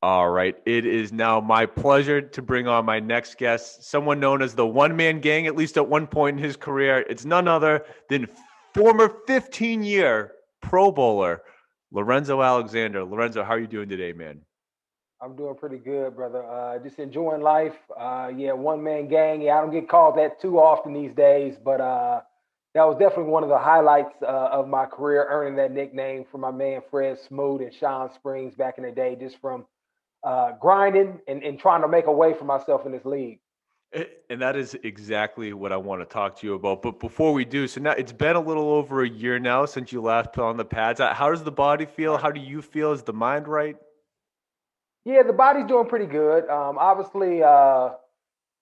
All right. It is now my pleasure to bring on my next guest, someone known as the one man gang, at least at one point in his career. It's none other than former 15-year Pro Bowler, Lorenzo Alexander. Lorenzo, how are you doing today, man? I'm doing pretty good, brother. Just enjoying life. Yeah, one man gang. Yeah, I don't get called that too often these days, but that was definitely one of the highlights of my career, earning that nickname from my man Fred Smoot and Sean Springs back in the day, just from grinding and trying to make a way for myself in this league. And that is exactly what I want to talk to you about. But before we do, so now it's been a little over a year now since you last put on the pads. How does the body feel? Right. How do you feel? Is the mind right? Yeah, the body's doing pretty good. Obviously,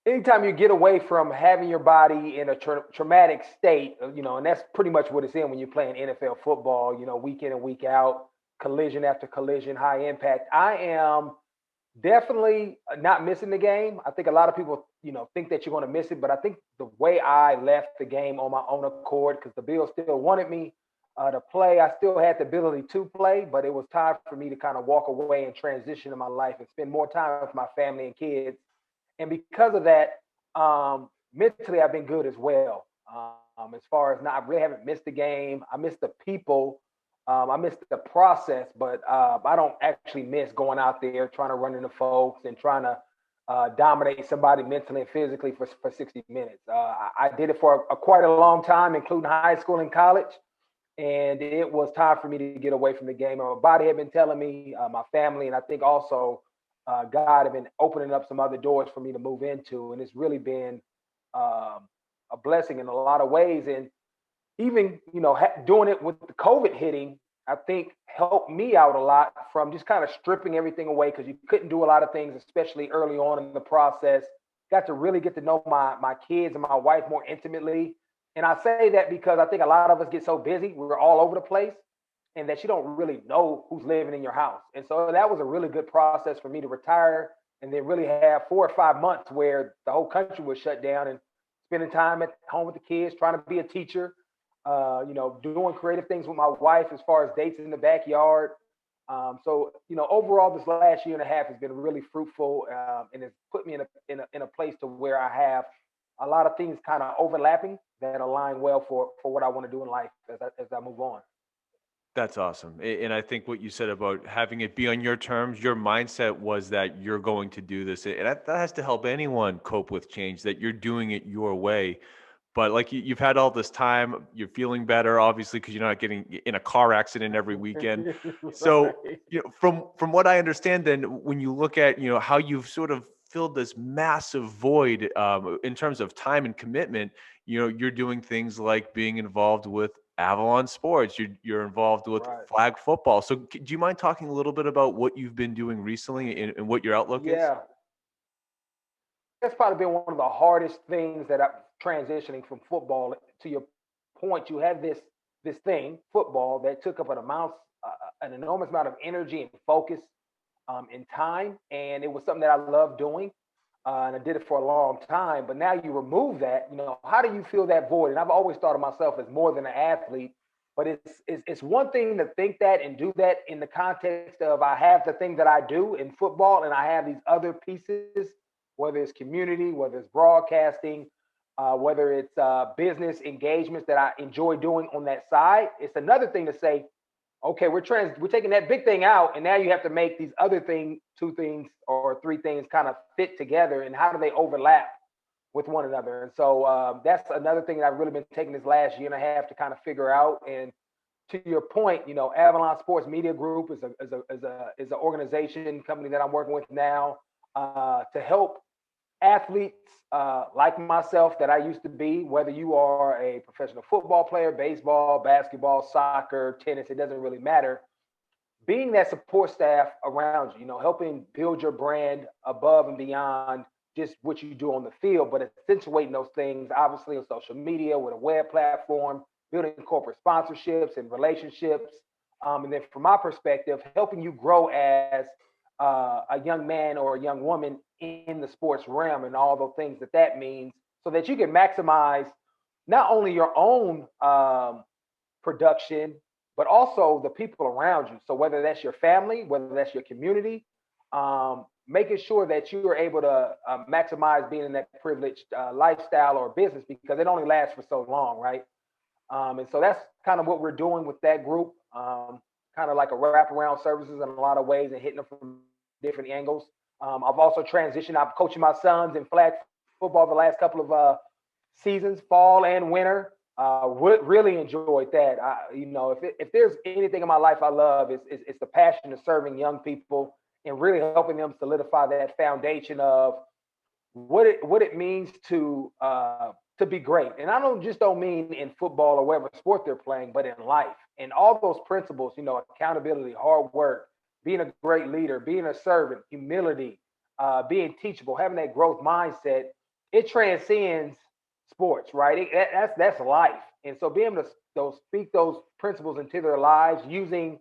anytime you get away from having your body in a traumatic state, and that's pretty much what it's in when you're playing NFL football, week in and week out, collision after collision, high impact. I am definitely not missing the game. I think a lot of people, think that you're going to miss it, but I think the way I left the game on my own accord, because the Bills still wanted me to play, I still had the ability to play, but it was time for me to kind of walk away and transition in my life and spend more time with my family and kids. And because of that, mentally, I've been good as well. As far as not, I really haven't missed the game. I miss the people. I miss the process, but I don't actually miss going out there trying to run into folks and trying to dominate somebody mentally and physically for 60 minutes. I did it for quite a long time, including high school and college. And it was time for me to get away from the game. My body had been telling me, my family, and I think also God had been opening up some other doors for me to move into. And it's really been a blessing in a lot of ways. And even doing it with the COVID hitting, I think helped me out a lot from just kind of stripping everything away because you couldn't do a lot of things, especially early on in the process. Got to really get to know my kids and my wife more intimately. And I say that because I think a lot of us get so busy, we're all over the place, and that you don't really know who's living in your house. And so that was a really good process for me to retire and then really have 4 or 5 months where the whole country was shut down and spending time at home with the kids, trying to be a teacher, doing creative things with my wife as far as dates in the backyard. Overall, this last year and a half has been really fruitful, and it's put me in a place to where I have a lot of things kind of overlapping that align well for what I want to do in life as I move on. That's awesome. And I think what you said about having it be on your terms, your mindset was that you're going to do this. And that has to help anyone cope with change, that you're doing it your way. But like you've had all this time, you're feeling better, obviously, because you're not getting in a car accident every weekend. So, Right. from what I understand, then when you look at how you've sort of filled this massive void in terms of time and commitment, you're doing things like being involved with Avalon Sports. You're involved with Right. flag football. So, do you mind talking a little bit about what you've been doing recently and what your outlook is? Yeah. That's probably been one of the hardest things that I'm transitioning from football to your point. You had this thing, football, that took up an enormous amount of energy and focus and time, and it was something that I loved doing, and I did it for a long time. But now you remove that, how do you fill that void? And I've always thought of myself as more than an athlete, but it's one thing to think that and do that in the context of I have the thing that I do in football, and I have these other pieces, whether it's community, whether it's broadcasting, whether it's business engagements that I enjoy doing on that side. It's another thing to say, okay, we're taking that big thing out, and now you have to make these other two things or three things kind of fit together, and how do they overlap with one another? And so that's another thing that I've really been taking this last year and a half to kind of figure out. And to your point, Avalon Sports Media Group is an organization company that I'm working with now to help athletes like myself that I used to be, whether you are a professional football player, baseball, basketball, soccer, tennis, it doesn't really matter. Being that support staff around you, helping build your brand above and beyond just what you do on the field, but accentuating those things, obviously, on social media with a web platform, building corporate sponsorships and relationships. And then, from my perspective, helping you grow as a young man or a young woman in the sports realm and all the things that means so that you can maximize not only your own production, but also the people around you. So whether that's your family, whether that's your community, making sure that you are able to maximize being in that privileged lifestyle or business because it only lasts for so long, right? And so that's kind of what we're doing with that group, kind of like a wraparound services in a lot of ways and hitting them from different angles. I've also transitioned. I'm coaching my sons in flag football the last couple of seasons, fall and winter. Really enjoyed that. If there's anything in my life I love, it's the passion of serving young people and really helping them solidify that foundation of what it means to be great. And I don't mean in football or whatever sport they're playing, but in life. And all those principles, accountability, hard work, being a great leader, being a servant, humility, being teachable, having that growth mindset, it transcends sports, right? That's life. And so being able to speak those principles into their lives using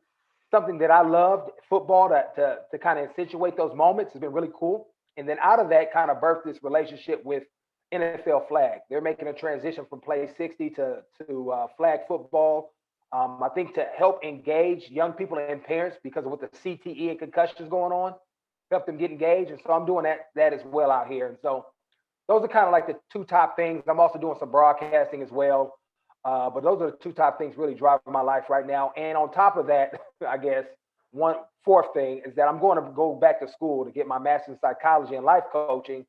something that I loved, football, to kind of accentuate those moments has been really cool. And then out of that, kind of birthed this relationship with NFL flag. They're making a transition from play 60 to flag football. I think to help engage young people and parents because of what the CTE and concussions going on, help them get engaged. And so I'm doing that as well out here. And so those are kind of like the two top things. I'm also doing some broadcasting as well. But those are the two top things really driving my life right now. And on top of that, I guess one fourth thing is that I'm going to go back to school to get my master's in psychology and life coaching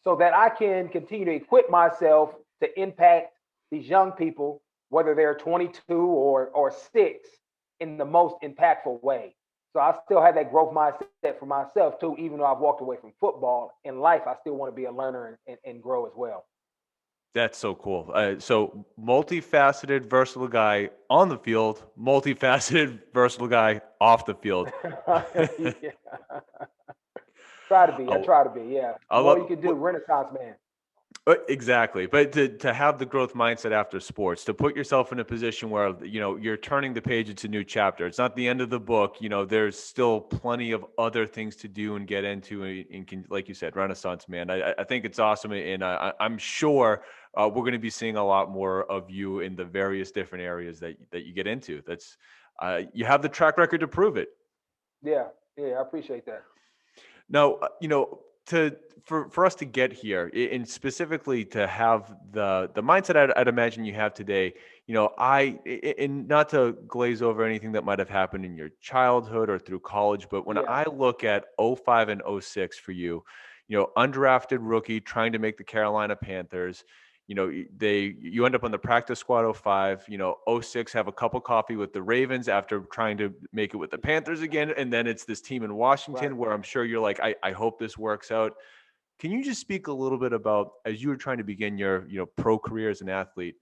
so that I can continue to equip myself to impact these young people, whether they're 22 or 6, in the most impactful way. So I still have that growth mindset for myself too, even though I've walked away from football. In life, I still want to be a learner and grow as well. That's so cool. So multifaceted, versatile guy on the field, multifaceted, versatile guy off the field. Yeah. Try to be. I Oh, try to be. Yeah. I More you love can do. Renaissance man. exactly. But to have the growth mindset after sports, to put yourself in a position where you're turning the page, it's a new chapter. It's not the end of the book. There's still plenty of other things to do and get into. And like you said, Renaissance man. I think it's awesome, and I'm sure we're going to be seeing a lot more of you in the various different areas that you get into. That's you have the track record to prove it. Yeah. Yeah. I appreciate that. Now, to for us to get here, and specifically to have the mindset I'd imagine you have today, and not to glaze over anything that might have happened in your childhood or through college, but when Yeah. I look at '05 and '06 for you, undrafted rookie trying to make the Carolina Panthers, you end up on the practice squad '05, '06 have a cup of coffee with the Ravens after trying to make it with the Panthers again, and then it's this team in Right. Washington where I'm sure you're like, I hope this works out. Can you just speak a little bit about, as you were trying to begin your pro career as an athlete,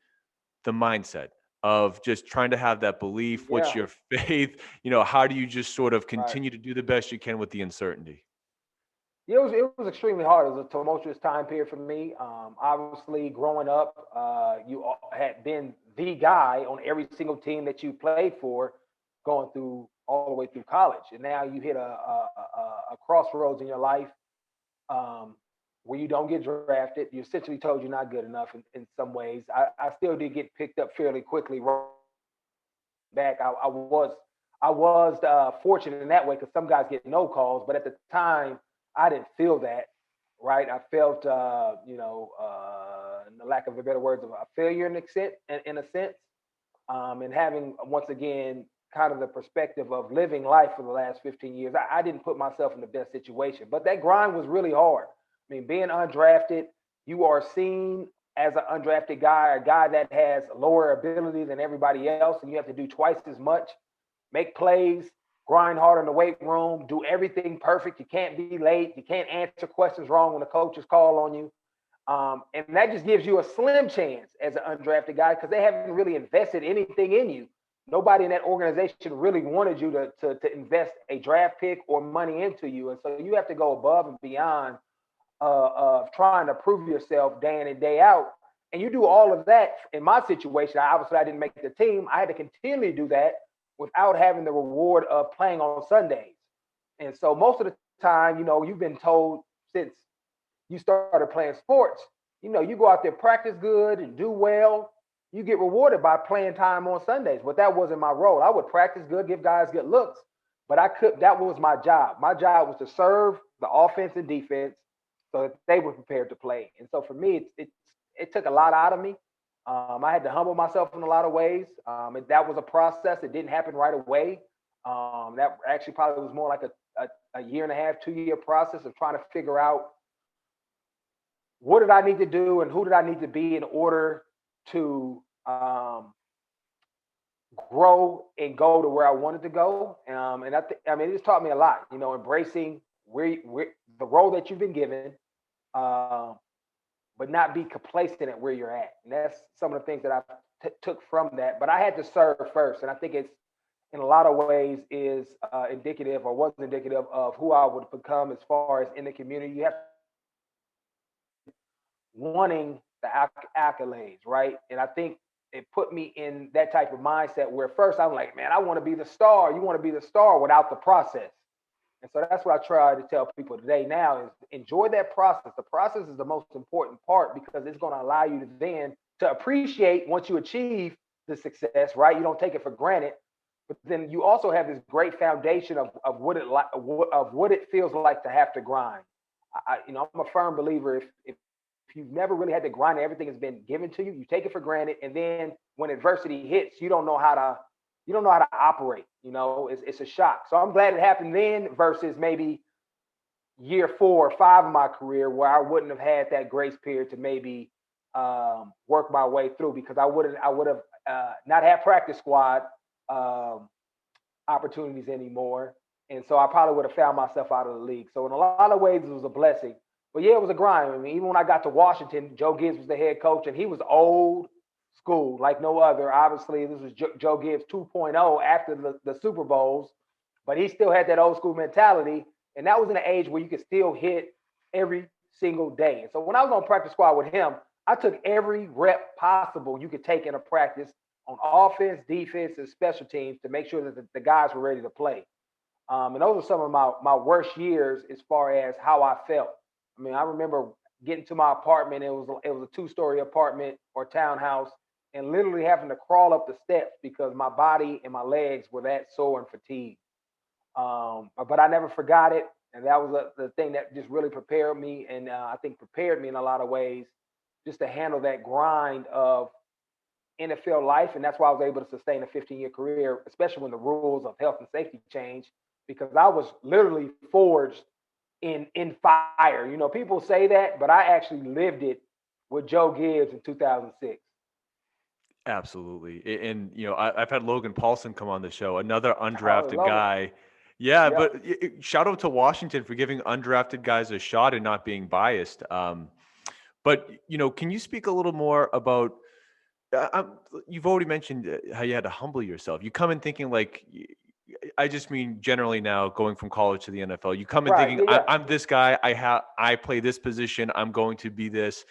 the mindset of just trying to have that belief? What's Yeah. your faith? How do you just sort of Right. continue to do the best you can with the uncertainty? Yeah, it was extremely hard. It was a tumultuous time period for me. Obviously, growing up, had been the guy on every single team that you played for, going through all the way through college, and now you hit a crossroads in your life um, where you don't get drafted. You're essentially told you're not good enough in some ways. I still did get picked up fairly quickly. Right back, I was fortunate in that way because some guys get no calls, but at the time I didn't feel that. Right, I felt in the lack of a better words, of a failure in a sense, and having once again kind of the perspective of living life for the last 15 years, I didn't put myself in the best situation. But that grind was really hard. I mean, being undrafted, you are seen as an undrafted guy, a guy that has lower ability than everybody else, and you have to do twice as much, make plays, grind hard in the weight room, do everything perfect. You can't be late. You can't answer questions wrong when the coaches call on you. And that just gives you a slim chance as an undrafted guy because they haven't really invested anything in you. Nobody in that organization really wanted you to invest a draft pick or money into you. And so you have to go above and beyond of trying to prove yourself day in and day out. And you do all of that. In my situation, obviously I didn't make the team. I had to continually do that without having the reward of playing on Sundays. And so most of the time, you've been told since you started playing sports, you go out there, practice good and do well, you get rewarded by playing time on Sundays. But that wasn't my role. I would practice good, give guys good looks, but that was my job. My job was to serve the offense and defense so that they were prepared to play. And so for me, it took a lot out of me. I had to humble myself in a lot of ways. That was a process. It didn't happen right away. That actually probably was more like a year and a half, 2 year process of trying to figure out what did I need to do and who did I need to be in order to grow and go to where I wanted to go. And I mean, it just taught me a lot, embracing where the role that you've been given, uh, but not be complacent at where you're at. And that's some of the things that I took from that. But I had to serve first. And I think it's in a lot of ways is indicative or was indicative of who I would become as far as in the community. You have wanting the accolades, right? And I think it put me in that type of mindset where first I'm like, man, I want to be the star. You want to be the star without the process. And so that's what I try to tell people today now is enjoy that process. The process is the most important part because it's going to allow you to then to appreciate once you achieve the success, right? You don't take it for granted, but then you also have this great foundation of what it feels like to have to grind. I'm a firm believer if you've never really had to grind, everything has been given to you. You take it for granted, and then when adversity hits, you don't know how to operate. It's a shock. So I'm glad it happened then versus maybe year 4 or 5 of my career where I wouldn't have had that grace period to maybe work my way through because I would have not had practice squad opportunities anymore, and so I probably would have found myself out of the league. So in a lot of ways, it was a blessing. But yeah, it was a grind. I mean, even when I got to Washington, Joe Gibbs was the head coach, and he was old school like no other. Obviously, this was Joe Gibbs 2.0 after the Super Bowls, but he still had that old school mentality. And that was in an age where you could still hit every single day. And so when I was on practice squad with him, I took every rep possible you could take in a practice on offense, defense, and special teams to make sure that the guys were ready to play. And those are some of my worst years as far as how I felt. I mean, I remember getting to my apartment. It was a 2-story apartment or townhouse, and literally having to crawl up the steps because my body and my legs were that sore and fatigued. But I never forgot it, and that was the thing that just really prepared me, and I think prepared me in a lot of ways just to handle that grind of NFL life, and that's why I was able to sustain a 15-year career, especially when the rules of health and safety changed, because I was literally forged in fire. People say that, but I actually lived it with Joe Gibbs in 2006. Absolutely. And, I've had Logan Paulson come on the show, another Oh, undrafted Logan. guy. Yeah, Yep. but shout out to Washington for giving undrafted guys a shot and not being biased. But, can you speak a little more about, you've already mentioned how you had to humble yourself. You come in thinking like, I just mean generally now going from college to the NFL, you come in Right. thinking, Yeah. Yeah. I'm this guy, I play this position, I'm going to be this.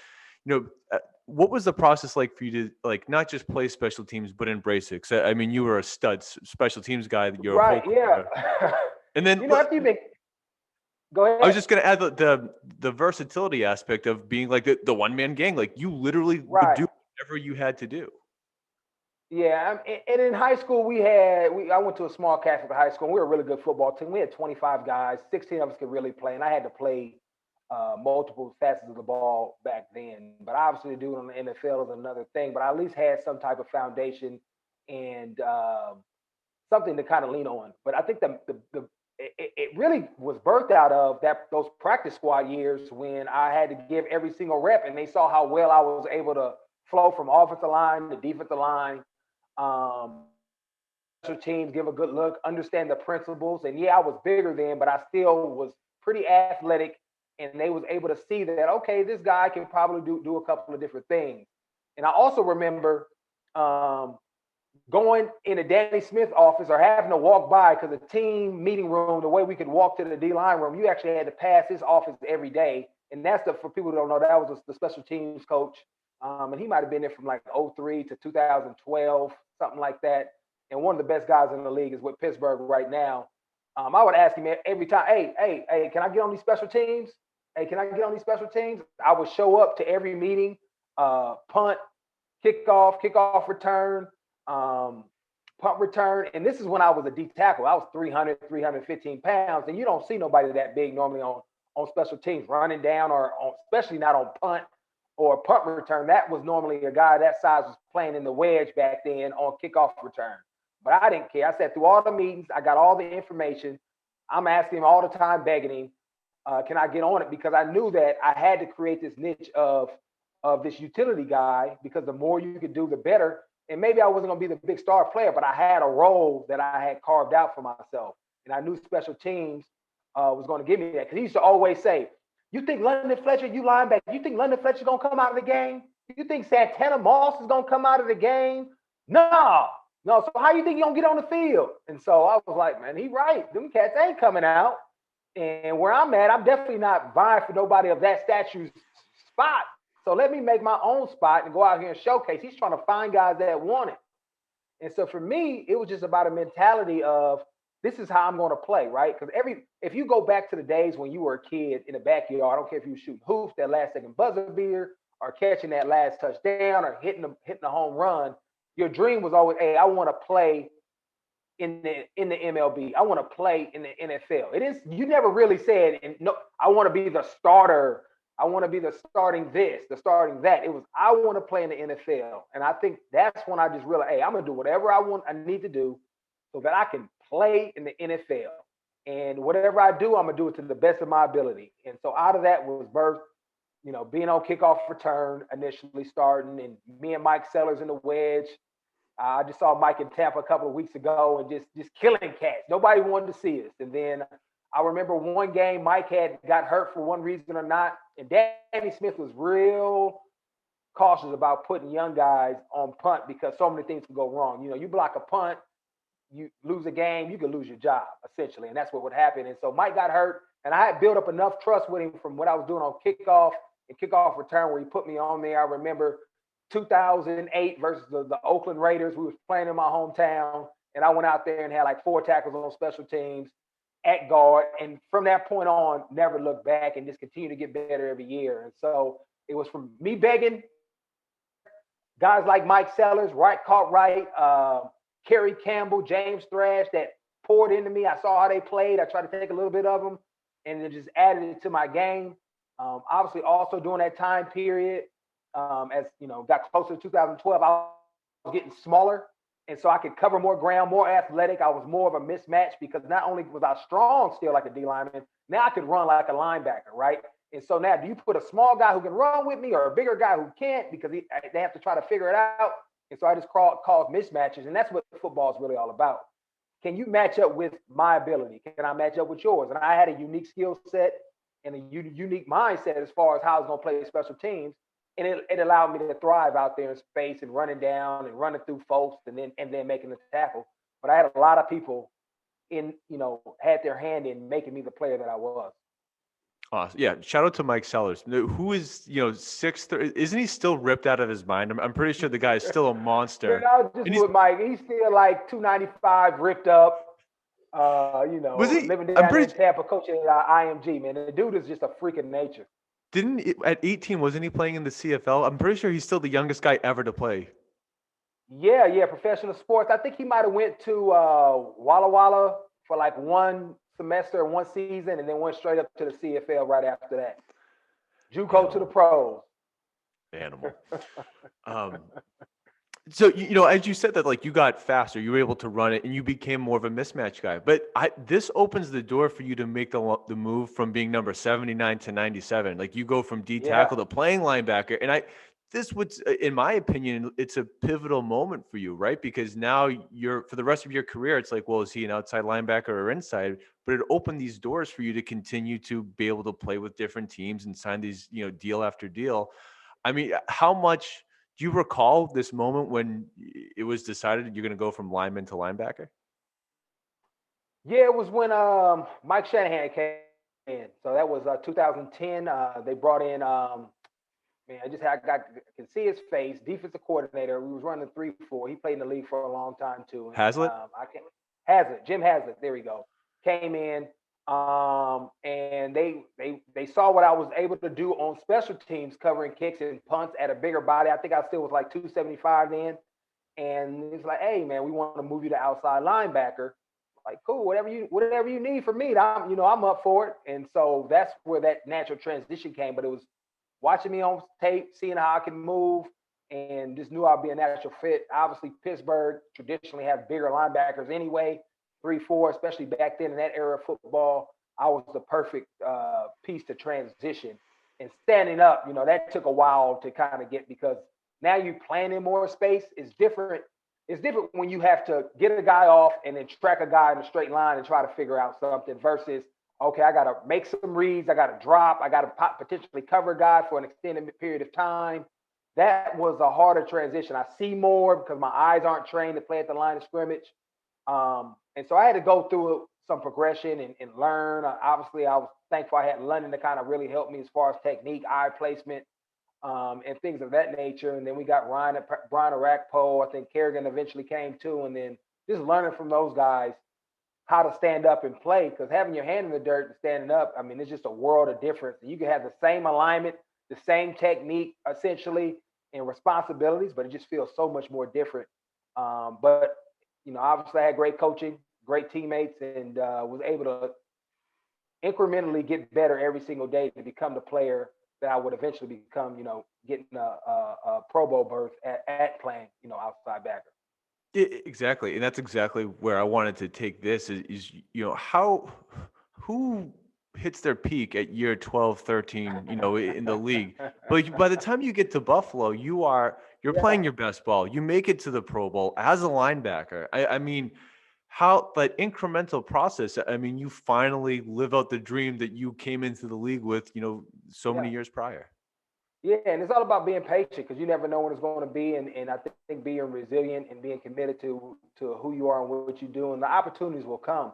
What was the process like for you to like not just play special teams but embrace it? 'Cause, I mean, you were a stud special teams guy your whole Right. Yeah. career, and then After you've been, go I was ahead. just going to add the versatility aspect of being like the one man gang. Like you literally would Right. do whatever you had to do. Yeah. And in high school, I went to a small Catholic high school. And we were a really good football team. We had 25 guys, 16 of us could really play, and I had to play multiple facets of the ball back then. But obviously, to do it on the NFL is another thing. But I at least had some type of foundation and something to kind of lean on. But I think it really was birthed out of those practice squad years when I had to give every single rep, and they saw how well I was able to flow from offensive line to defensive line. Um, Special teams, give a good look, understand the principles. And yeah, I was bigger then, but I still was pretty athletic. And they was able to see that, okay, this guy can probably do a couple of different things. And I also remember um, going in a Danny Smith office or having to walk by because the team meeting room, the way we could walk to the D line room, you actually had to pass his office every day. And that's for people who don't know, that was the special teams coach. And he might have been there from like '03 to 2012, something like that. And one of the best guys in the league is with Pittsburgh right now. I would ask him every time, hey, can I get on these special teams? Hey, can I get on these special teams? I would show up to every meeting, punt, kickoff return, um, punt return. And this is when I was a D tackle. I was 300, 315 pounds. And you don't see nobody that big normally on special teams running down or on, especially not on punt or punt return. That was normally a guy that size was playing in the wedge back then on kickoff return. But I didn't care. I sat through all the meetings. I got all the information. I'm asking him all the time, begging him, can I get on it? Because I knew that I had to create this niche of this utility guy, because the more you could do, the better. And maybe I wasn't going to be the big star player, but I had a role that I had carved out for myself. And I knew special teams was going to give me that. Because he used to always say, you think London Fletcher, you linebacker, you think London Fletcher's going to come out of the game? You think Santana Moss is going to come out of the game? No. No, so how you think you don't get on the field? And so I was like, man, he right. Them cats ain't coming out. And where I'm at, I'm definitely not vying for nobody of that statue's spot. So let me make my own spot and go out here and showcase. He's trying to find guys that want it. And so for me, it was just about a mentality of, this is how I'm going to play, right? Because if you go back to the days when you were a kid in the backyard, I don't care if you were shooting hoops, that last second buzzer beater, or catching that last touchdown, or hitting the home run, your dream was always, hey, I want to play in the MLB. I want to play in the NFL. It is, you never really said, no, I want to be the starter. I want to be the starting this, the starting that. It was, I want to play in the NFL. And I think that's when I just realized, hey, I'm going to do whatever I need to do so that I can play in the NFL. And whatever I do, I'm going to do it to the best of my ability. And so out of that was birth, being on kickoff return, initially starting, and me and Mike Sellers in the wedge. I just saw Mike in Tampa a couple of weeks ago and just killing cats. Nobody wanted to see us. And then I remember one game Mike got hurt for one reason or not, and Danny Smith was real cautious about putting young guys on punt because so many things can go wrong. You block a punt, you lose a game, you could lose your job, essentially, and that's what would happen. And so Mike got hurt, and I had built up enough trust with him from what I was doing on kickoff and kickoff return where he put me on there. I remember 2008 versus the Oakland Raiders. We was playing in my hometown, and I went out there and had like 4 tackles on special teams at guard. And from that point on, never looked back and just continued to get better every year. And so it was from me begging guys like Mike Sellers, Right Cartwright, Kerry Campbell, James Thrash, that poured into me. I saw how they played. I tried to take a little bit of them and then just added it to my game. Obviously, also during that time period, as got closer to 2012, I was getting smaller, and so I could cover more ground, more athletic. I was more of a mismatch because not only was I strong still like a D lineman, now I could run like a linebacker, right? And so now, do you put a small guy who can run with me or a bigger guy who can't, because they have to try to figure it out? And so I just caused mismatches, and that's what football is really all about. Can you match up with my ability? Can I match up with yours? And I had a unique skill set and a unique mindset as far as how I was going to play special teams. And it allowed me to thrive out there in space and running down and running through folks and then making the tackle. But I had a lot of people had their hand in making me the player that I was. Awesome. Yeah. Shout out to Mike Sellers, who is, 6'3". Isn't he still ripped out of his mind? I'm pretty sure the guy is still a monster. I was just with Mike. He's still like 295, ripped up. Was he? Living down in Tampa, coaching at IMG, man. The dude is just a freak of nature. At 18, wasn't he playing in the CFL? I'm pretty sure he's still the youngest guy ever to play. Yeah, professional sports. I think he might have went to Walla Walla for like one semester, one season, and then went straight up to the CFL right after that. JUCO to the pros. Animal. So, as you said that, like, you got faster, you were able to run it, and you became more of a mismatch guy. But this opens the door for you to make the move from being number 79 to 97. Like, you go from D tackle to playing linebacker. And this would, in my opinion, it's a pivotal moment for you, right? Because now for the rest of your career, it's like, well, is he an outside linebacker or inside? But it opened these doors for you to continue to be able to play with different teams and sign these, deal after deal. I mean, how much do you recall this moment when it was decided you're going to go from lineman to linebacker? Yeah, it was when Mike Shanahan came in. So that was 2010. They brought in, man, I can see his face, defensive coordinator. We was running 3-4. He played in the league for a long time too. Hazlitt? Jim Hazlitt. There we go. Came in. And they saw what I was able to do on special teams, covering kicks and punts at a bigger body. I think I still was like 275 then. and it's like, hey man, we want to move you to outside linebacker. Like, cool, whatever you need from me, I'm up for it. And so that's where that natural transition came. But it was watching me on tape, seeing how I can move, and just knew I'd be a natural fit. Obviously, Pittsburgh traditionally have bigger linebackers anyway, 3-4, especially back then in that era of football. I was the perfect piece to transition. And standing up, that took a while to kind of get, because now you're playing in more space. It's different. It's different when you have to get a guy off and then track a guy in a straight line and try to figure out something versus, okay, I got to make some reads. I got to drop. I got to potentially cover a guy for an extended period of time. That was a harder transition. I see more because my eyes aren't trained to play at the line of scrimmage. And so I had to go through some progression and learn. Obviously, I was thankful I had London to kind of really help me as far as technique, eye placement, and things of that nature. And then we got Brian Arakpo. I think Kerrigan eventually came too. And then just learning from those guys how to stand up and play, because having your hand in the dirt and standing up, I mean, it's just a world of difference. You can have the same alignment, the same technique, essentially, and responsibilities, but it just feels so much more different. But obviously, I had great coaching, great teammates, and was able to incrementally get better every single day to become the player that I would eventually become. Getting a Pro Bowl berth at playing, outside backer. Exactly. And that's exactly where I wanted to take this is who hits their peak at year 12, 13, in the league. But by the time you get to Buffalo, you're playing Yeah. your best ball. You make it to the Pro Bowl as a linebacker. I mean, how that incremental process, I mean, you finally live out the dream that you came into the league with, so many Yeah. years prior. Yeah, and it's all about being patient because you never know when it's going to be, and I think being resilient and being committed to who you are and what you do, and the opportunities will come.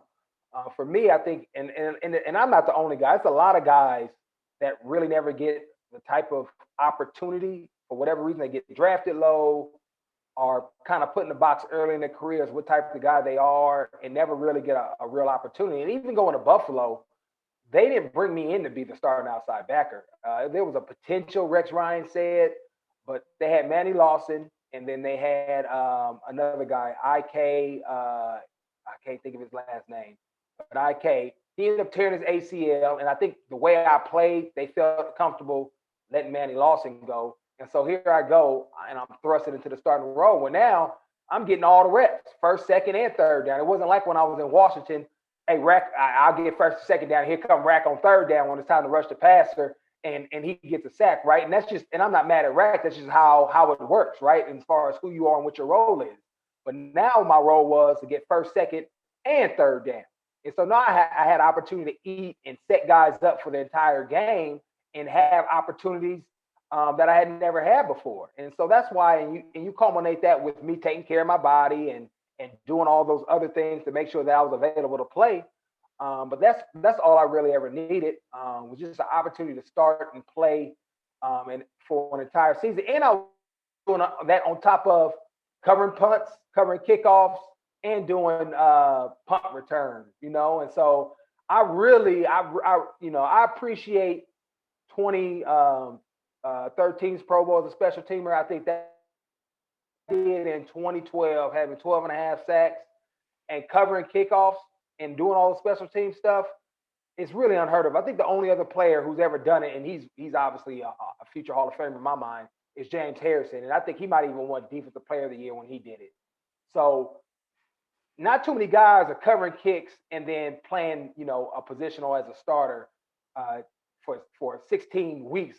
For me, I think, and I'm not the only guy. It's a lot of guys that really never get the type of opportunity for whatever reason. They get drafted low, or kind of put in the box early in their careers what type of guy they are, and never really get a real opportunity. And even going to Buffalo, they didn't bring me in to be the starting outside backer. There was a potential, Rex Ryan said, but they had Manny Lawson, and then they had another guy, IK. I can't think of his last name, but IK. He ended up tearing his ACL, and I think the way I played, they felt comfortable letting Manny Lawson go. And so here I go, and I'm thrusted into the starting role. Well, now I'm getting all the reps, first, second, and third down. It wasn't like when I was in Washington. Hey, Rack, I'll get first, second down. Here come Rack on third down when it's time to rush the passer, and he gets a sack, right? And that's just, and I'm not mad at Rack. That's just how it works, right? As far as who you are and what your role is. But now my role was to get first, second, and third down. And so now I had opportunity to eat and set guys up for the entire game and have opportunities that I had never had before. And so that's why, and you culminate that with me taking care of my body and doing all those other things to make sure that I was available to play. But that's all I really ever needed, was just an opportunity to start and play, and for an entire season. And I was doing that on top of covering punts, covering kickoffs, and doing punt returns. And so I really, I appreciate 2013's Pro Bowl as a special teamer. I think that did in 2012, having 12 and a half sacks and covering kickoffs and doing all the special team stuff. It's really unheard of. I think the only other player who's ever done it, and he's obviously a future Hall of Famer in my mind, is James Harrison. And I think he might even won Defensive Player of the Year when he did it. So not too many guys are covering kicks and then playing, a positional as a starter for 16 weeks,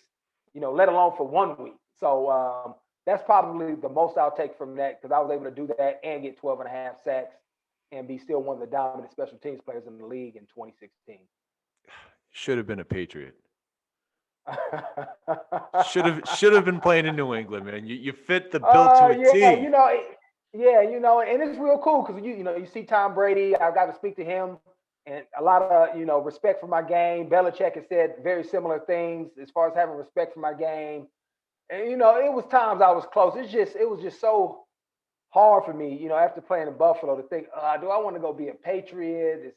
let alone for 1 week. So that's probably the most I'll take from that, because I was able to do that and get 12 and a half sacks and be still one of the dominant special teams players in the league in 2016. Should have been a Patriot. Should have been playing in New England, man. You fit the bill to a yeah, T. and it's real cool because you see Tom Brady. I got to speak to him, and a lot of respect for my game. Belichick has said very similar things as far as having respect for my game. And it was times I was close. It was just so hard for me, after playing in Buffalo, to think, do I want to go be a Patriot?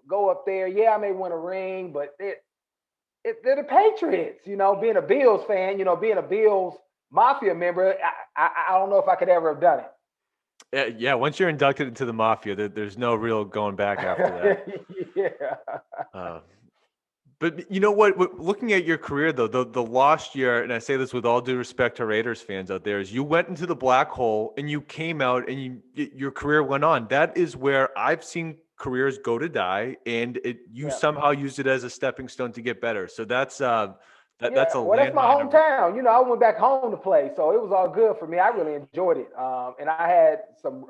Go up there. Yeah, I may win a ring, but they're the Patriots. Being a Bills fan, being a Bills Mafia member, I don't know if I could ever have done it. Yeah, once you're inducted into the mafia, there's no real going back after that. Yeah. Uh, but you know what? Looking at your career though, the lost year, and I say this with all due respect to Raiders fans out there, is you went into the black hole and you came out and your career went on. That is where I've seen careers go to die, and you Yeah. somehow used it as a stepping stone to get better. So that's Yeah, a well, that's my landmine of. hometown. I went back home to play, so it was all good for me. I really enjoyed it, and I had some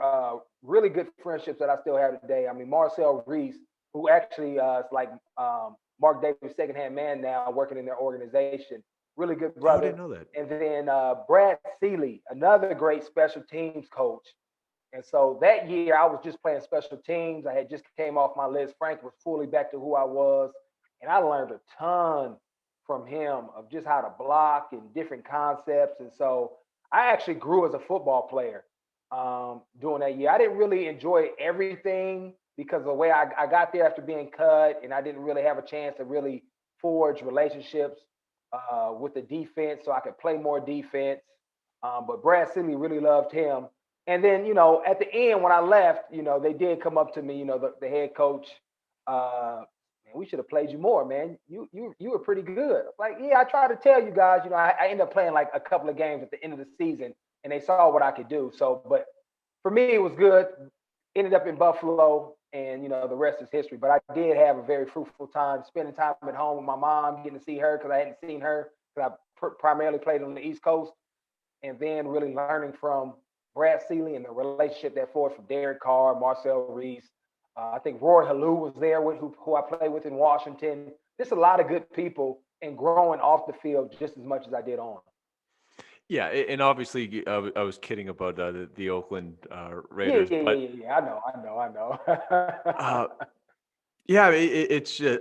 really good friendships that I still have today. I mean, Marcel Reese, who actually is like Mark Davis' second-hand man now, working in their organization. Really good Oh, I brother. didn't know that. And then Brad Seeley, another great special teams coach. And so that year, I was just playing special teams. I had just came off my list. Frank was fully back to who I was, and I learned a ton from him of just how to block and different concepts. And so I actually grew as a football player during that year. I didn't really enjoy everything because of the way I got there after being cut, and I didn't really have a chance to really forge relationships with the defense, so I could play more defense. But Brad Sibley really loved him. And then, at the end when I left, they did come up to me, the head coach. Man, we should have played you more, man. You were pretty good. Like, yeah, I tried to tell you guys, I ended up playing like a couple of games at the end of the season, and they saw what I could do. So, but for me, it was good. Ended up in Buffalo, and the rest is history. But I did have a very fruitful time spending time at home with my mom, getting to see her because I hadn't seen her because I primarily played on the East Coast, and then really learning from Brad Seeley and the relationship that forged from Derek Carr, Marcel Reese. I think Roy Halou was there with who I played with in Washington. Just a lot of good people and growing off the field just as much as I did on. Yeah, and obviously I was kidding about the Oakland Yeah, Raiders, yeah, yeah, but yeah, yeah. I know. uh, yeah, it's just,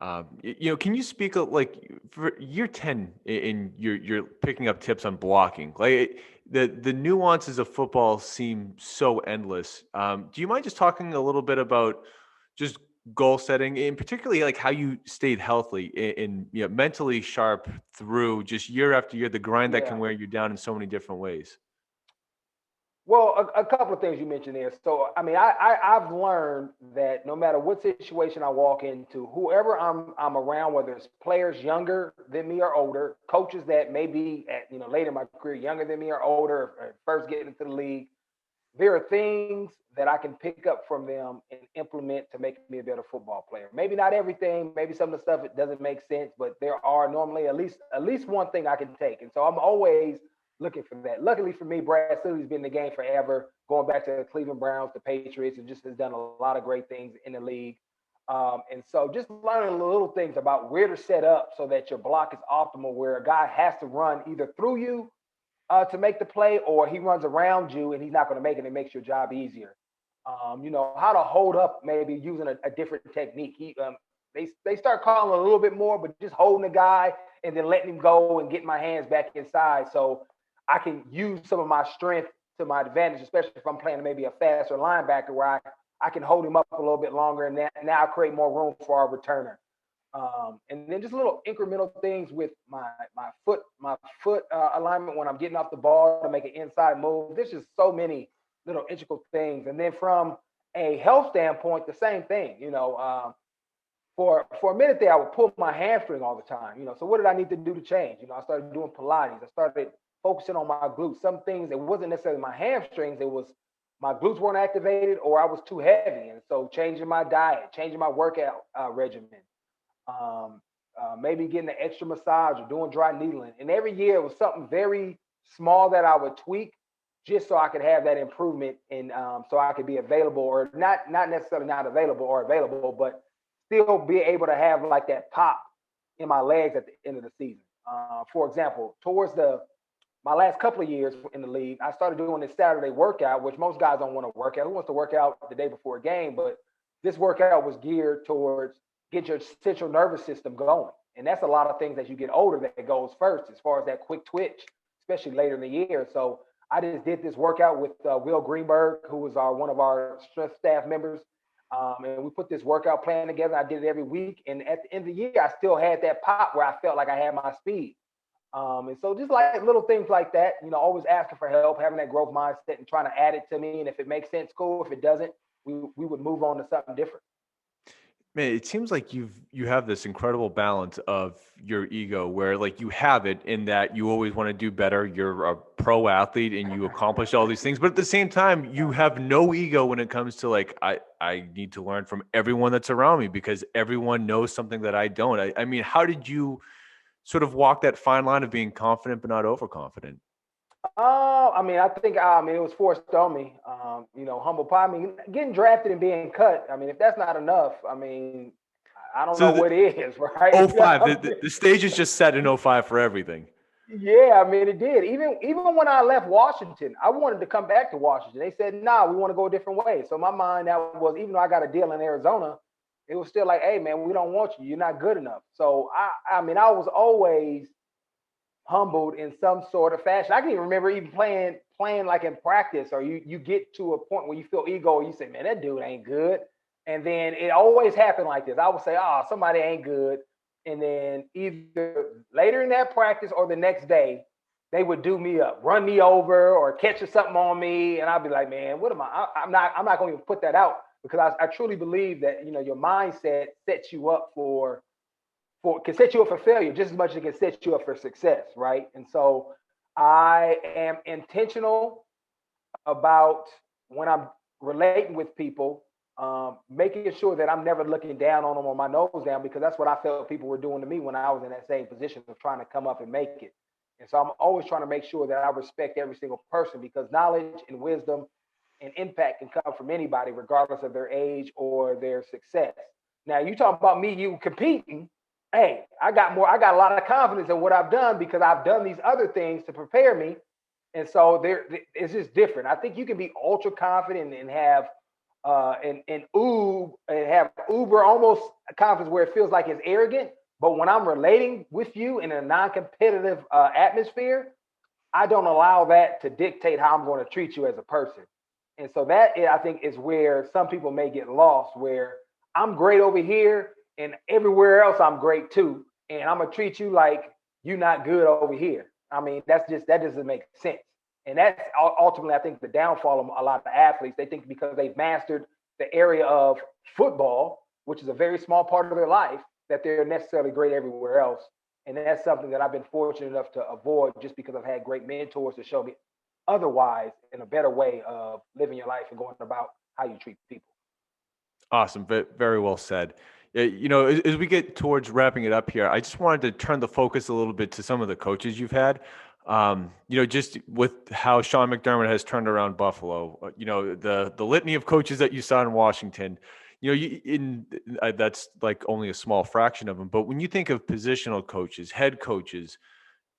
can you speak like for year 10 and you're picking up tips on blocking, like the nuances of football seem so endless. Do you mind just talking a little bit about just goal setting and particularly like how you stayed healthy and mentally sharp through just year after year, the grind that can Yeah. wear you down in so many different ways? Well, a couple of things you mentioned there. So, I mean, I've learned that no matter what situation I walk into, whoever I'm around, whether it's players younger than me or older, coaches that may be at later in my career, younger than me or older, or first getting into the league, there are things that I can pick up from them and implement to make me a better football player. Maybe not everything, maybe some of the stuff it doesn't make sense, but there are normally at least one thing I can take. And so I'm always looking for that. Luckily for me, Brad Silly's been in the game forever, going back to the Cleveland Browns, the Patriots, and just has done a lot of great things in the league. And so just learning little things about where to set up so that your block is optimal, where a guy has to run either through you to make the play, or he runs around you and he's not going to make it. It makes your job easier. How to hold up, maybe using a different technique. They start calling a little bit more, but just holding the guy and then letting him go and getting my hands back inside, so I can use some of my strength to my advantage, especially if I'm playing maybe a faster linebacker where I can hold him up a little bit longer, and now I create more room for our returner. And then just little incremental things with my foot alignment when I'm getting off the ball to make an inside move. There's just so many little integral things. And then from a health standpoint, the same thing. For a minute there, I would pull my hamstring all the time. So what did I need to do to change? I started doing Pilates. I started focusing on my glutes. Some things, it wasn't necessarily my hamstrings. It was my glutes weren't activated, or I was too heavy. And so changing my diet, changing my workout regimen, um, maybe getting an extra massage or doing dry needling. And every year it was something very small that I would tweak just so I could have that improvement, and so I could be available, or not necessarily not available or available, but still be able to have like that pop in my legs at the end of the season. For example, towards the my last couple of years in the league, I started doing this Saturday workout, which most guys don't want to work out. Who wants to work out the day before a game? But this workout was geared towards get your central nervous system going. And that's a lot of things as you get older that goes first, as far as that quick twitch, especially later in the year. So I just did this workout with Will Greenberg, who was one of our strength staff members. And we put this workout plan together. I did it every week. And at the end of the year, I still had that pop where I felt like I had my speed. And so just like little things like that, always asking for help, having that growth mindset and trying to add it to me. And if it makes sense, cool. If it doesn't, we would move on to something different. Man, it seems like you have this incredible balance of your ego where like you have it in that you always want to do better. You're a pro athlete and you accomplish all these things, but at the same time, you have no ego when it comes to like I need to learn from everyone that's around me because everyone knows something that I don't. I mean, how did you sort of walk that fine line of being confident but not overconfident? I mean, it was forced on me. Humble pie. I mean, getting drafted and being cut. I mean, if that's not enough, I mean, I don't know So the what is, right? '05, the stage is just set in '05 for everything. Yeah, I mean, it did. Even when I left Washington, I wanted to come back to Washington. They said, "Nah, we want to go a different way." So my mind that was, even though I got a deal in Arizona, it was still like, "Hey, man, we don't want you. You're not good enough." So I mean, I was always humbled in some sort of fashion. I can even remember even playing like in practice, or you get to a point where you feel ego, or you say, "Man, that dude ain't good," and then it always happened like this. I would say, "Oh, somebody ain't good," and then either later in that practice or the next day, they would do me up, run me over, or catch something on me, and I'd be like, "Man, what am I? I'm not going to even put that out because I truly believe that your mindset sets you up can set you up for failure just as much as it can set you up for success, right? And so I am intentional about when I'm relating with people, making sure that I'm never looking down on them or my nose down because that's what I felt people were doing to me when I was in that same position of trying to come up and make it. And so I'm always trying to make sure that I respect every single person because knowledge and wisdom and impact can come from anybody, regardless of their age or their success. Now, you talk about me, you competing. Hey, I got a lot of confidence in what I've done because I've done these other things to prepare me. And so it's just different. I think you can be ultra confident and have and have uber almost confidence where it feels like it's arrogant. But when I'm relating with you in a non-competitive atmosphere, I don't allow that to dictate how I'm going to treat you as a person. And so that I think is where some people may get lost, where I'm great over here and everywhere else I'm great too. And I'm gonna treat you like you're not good over here. I mean, that doesn't make sense. And that's ultimately, I think, the downfall of a lot of athletes. They think because they've mastered the area of football, which is a very small part of their life, that they're necessarily great everywhere else. And that's something that I've been fortunate enough to avoid just because I've had great mentors to show me otherwise in a better way of living your life and going about how you treat people. Awesome. Very well said. As we get towards wrapping it up here, I just wanted to turn the focus a little bit to some of the coaches you've had. Just with how Sean McDermott has turned around Buffalo, the litany of coaches that you saw in Washington, that's like only a small fraction of them. But when you think of positional coaches, head coaches,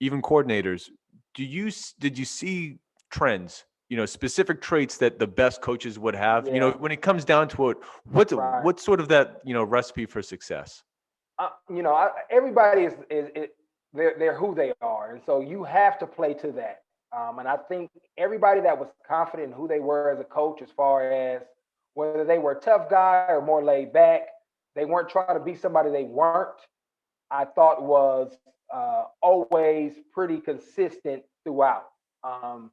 even coordinators, did you see trends, specific traits that the best coaches would have? Yeah, When it comes down to it, right. what's sort of that, recipe for success? Everybody is they're who they are, and so you have to play to that. And I think everybody that was confident in who they were as a coach, as far as whether they were a tough guy or more laid back, they weren't trying to be somebody they weren't. I thought was always pretty consistent throughout. Um,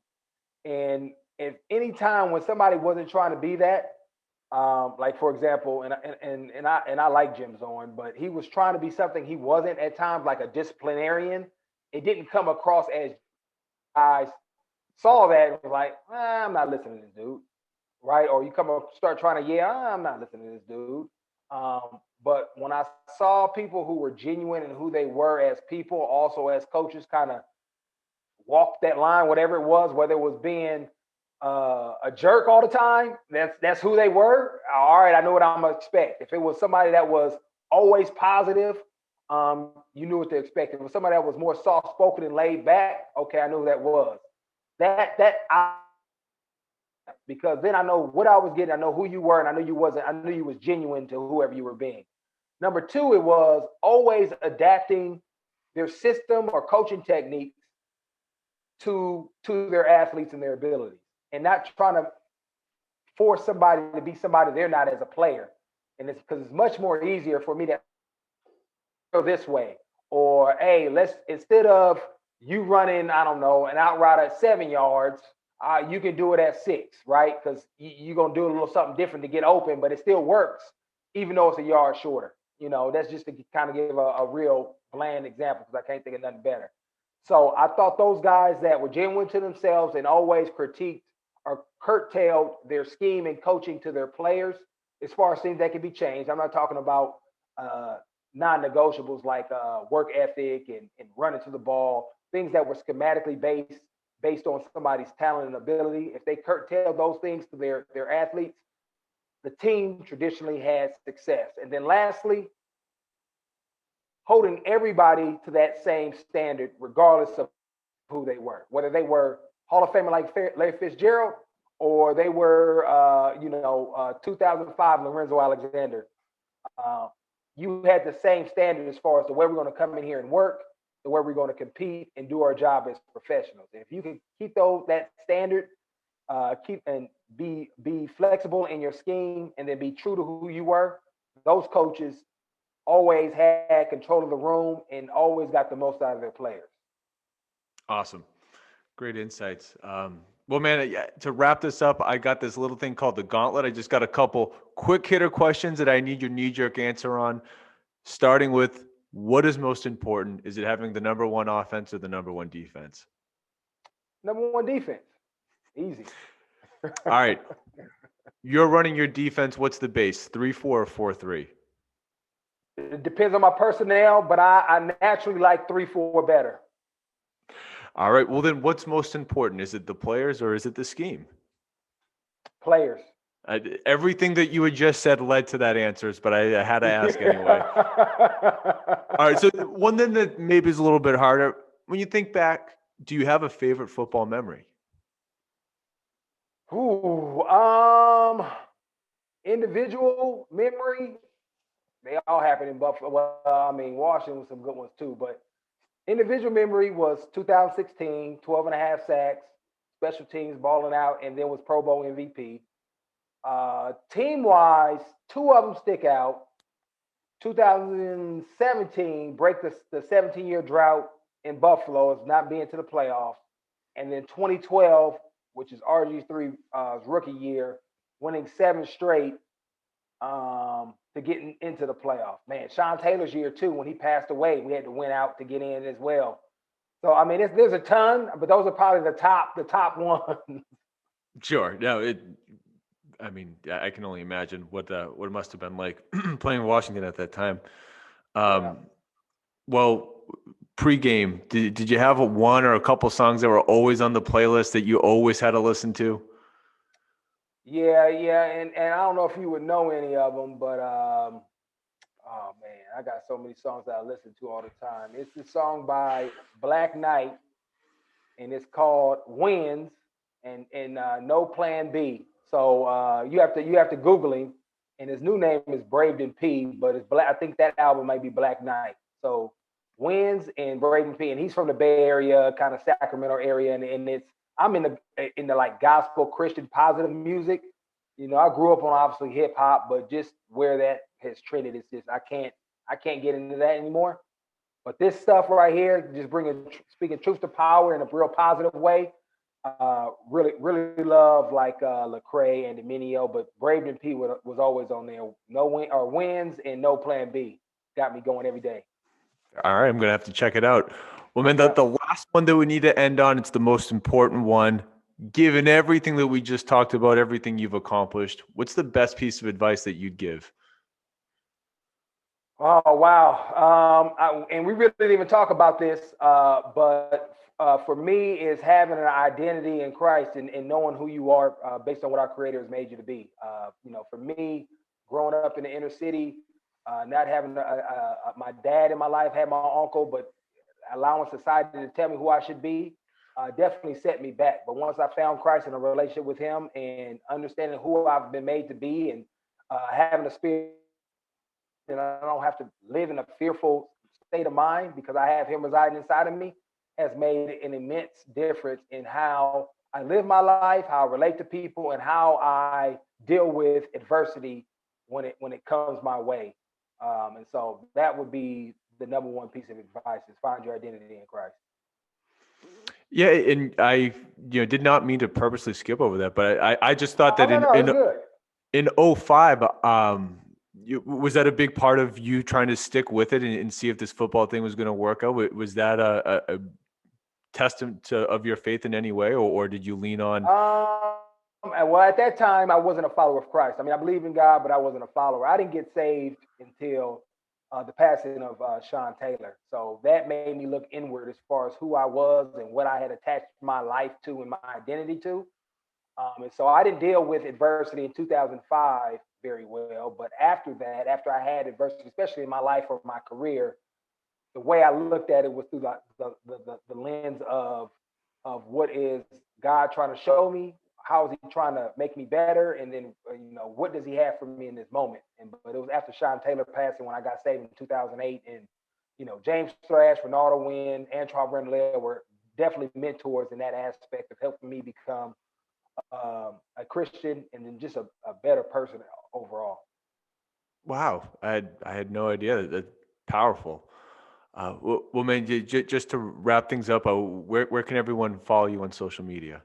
and if any time when somebody wasn't trying to be that, like for example, and I like Jim Zorn, but he was trying to be something he wasn't at times, like a disciplinarian. It didn't come across as guys saw that and was like, I'm not listening to this dude, right? Or you come up start trying to, yeah, I'm not listening to this dude. But when I saw people who were genuine and who they were as people, also as coaches, kind of walk that line, whatever it was, whether it was being a jerk all the time, that's who they were. All right, I know what I'm gonna expect. If it was somebody that was always positive, you knew what to expect. If it was somebody that was more soft spoken and laid back, okay, I knew who that was. That I because then I know what I was getting. I know who you were, and I knew you wasn't. I knew you was genuine to whoever you were being. Number two, it was always adapting their system or coaching techniques to their athletes and their abilities, and not trying to force somebody to be somebody they're not as a player. And it's because it's much more easier for me to go this way, or hey, let's instead of you running, I don't know, an out route at 7 yards, you can do it at 6, right? Because you're gonna do a little something different to get open, but it still works, even though it's a yard shorter. That's just to kind of give a real bland example because I can't think of nothing better. So I thought those guys that were genuine to themselves and always critiqued or curtailed their scheme and coaching to their players as far as things that can be changed. I'm not talking about uh, non-negotiables like work ethic and running to the ball, things that were schematically based on somebody's talent and ability. If they curtail those things to their athletes, the team traditionally had success. And then lastly, holding everybody to that same standard, regardless of who they were, whether they were Hall of Famer like Larry Fitzgerald or they were, 2005 Lorenzo Alexander. Uh, you had the same standard as far as the way we're going to come in here and work, the way we're going to compete and do our job as professionals. And if you can keep that standard, keep and be flexible in your scheme, and then be true to who you were, those coaches always had control of the room and always got the most out of their players. Awesome. Great insights. Well, man, to wrap this up, I got this little thing called the Gauntlet. I just got a couple quick hitter questions that I need your knee jerk answer on. Starting with, what is most important? Is it having the number one offense or the number one defense? Number one defense, easy. All right. You're running your defense. What's the base? 3-4 or 4-3? It depends on my personnel, but I naturally like 3-4 better. All right. Well, then what's most important? Is it the players or is it the scheme? Players. Everything that you had just said led to that answers, but I had to ask anyway. All right. So one thing that maybe is a little bit harder, when you think back, do you have a favorite football memory? Ooh, individual memory. They all happen in Buffalo. Well, I mean, Washington with some good ones too, but individual memory was 2016, 12 and a half sacks, special teams balling out, and then was Pro Bowl MVP. Team wise, two of them stick out. 2017, break the 17-year drought in Buffalo as not being to the playoffs. And then 2012, which is RG3's rookie year, winning 7 straight to get into the playoffs. Man, Sean Taylor's year too, when he passed away, we had to win out to get in as well. So I mean, there's a ton, but those are probably the top ones. Sure. No, I mean, I can only imagine what it must have been like playing Washington at that time. Yeah. Well, pregame, did you have one or a couple songs that were always on the playlist that you always had to listen to? Yeah, and I don't know if you would know any of them, but oh man, I got so many songs that I listen to all the time. It's the song by Black Knight, and it's called "Wins" and No Plan B. So you have to Google him, and his new name is Braden P. But it's Black. I think that album might be Black Knight. So "Wins" and Braden P. And he's from the Bay Area, kind of Sacramento area, and it's I'm in the like gospel Christian positive music. I grew up on obviously hip hop, but just where that has trended, it's just I can't get into that anymore. But this stuff right here, just speaking truth to power in a real positive way. Really, really love like Lecrae and Dominio, but Braden P was always on there. No win or wins and no plan B. Got me going every day. All right, I'm gonna have to check it out. Well, man, the Yeah. last one that we need to end on, it's the most important one. Given everything that we just talked about, everything you've accomplished, what's the best piece of advice that you'd give? Oh wow! And we really didn't even talk about this, but for me, is having an identity in Christ and knowing who you are based on what our Creator has made you to be. For me, growing up in the inner city, not having my dad in my life, had my uncle, but allowing society to tell me who I should be, definitely set me back. But once I found Christ in a relationship with Him and understanding who I've been made to be, and having a spirit and I don't have to live in a fearful state of mind because I have Him residing inside of me, has made an immense difference in how I live my life, how I relate to people, and how I deal with adversity when it comes my way. And so that would be the number one piece of advice: is find your identity in Christ. Yeah, and I, did not mean to purposely skip over that, but I just thought Oh that no, in no, it's good. in '05, was that a big part of you trying to stick with it and see if this football thing was going to work out? Was that a testament of your faith in any way, or did you lean on? Well, at that time, I wasn't a follower of Christ. I mean, I believe in God, but I wasn't a follower. I didn't get saved until the passing of Sean Taylor. So that made me look inward as far as who I was and what I had attached my life to and my identity to. And so I didn't deal with adversity in 2005 very well. But after that, after I had adversity, especially in my life or my career, the way I looked at it was through the lens of what is God trying to show me? How is He trying to make me better? And then what does He have for me in this moment? And but it was after Sean Taylor passing when I got saved in 2008, and James Thrash, Ronaldo Wynn, Antoine Brandelaire were definitely mentors in that aspect of helping me become a Christian and then just a better person overall. Wow, I had no idea. That's powerful. Well, man, just to wrap things up, where can everyone follow you on social media?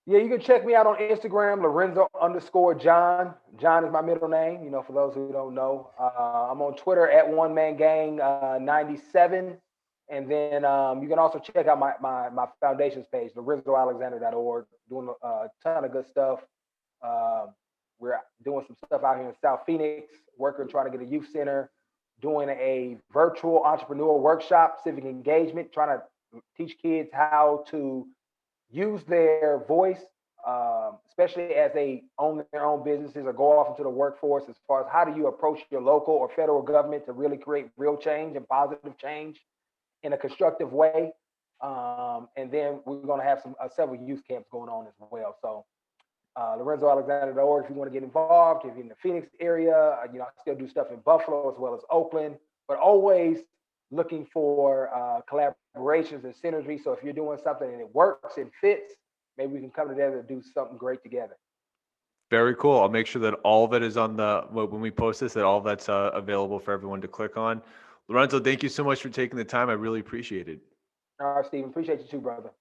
Yeah, you can check me out on Instagram, Lorenzo underscore John. John is my middle name, for those who don't know. I'm on Twitter at One Man Gang 97. And then you can also check out my foundation's page, lorenzoalexander.org, doing a ton of good stuff. Um, we're doing some stuff out here in South Phoenix, working, trying to get a youth center, doing a virtual entrepreneur workshop, civic engagement, trying to teach kids how to use their voice, especially as they own their own businesses or go off into the workforce, as far as how do you approach your local or federal government to really create real change and positive change in a constructive way. And then we're going to have some several youth camps going on as well. So LorenzoAlexander.org if you want to get involved. If you're in the Phoenix area, I still do stuff in Buffalo as well as Oakland, but always looking for collaborations and synergy. So if you're doing something and it works and fits, maybe we can come together to do something great together. Very cool. I'll make sure that all of it is on when we post this, that all that's available for everyone to click on. Lorenzo, thank you so much for taking the time. I really appreciate it. All right, Stephen, appreciate you too, brother.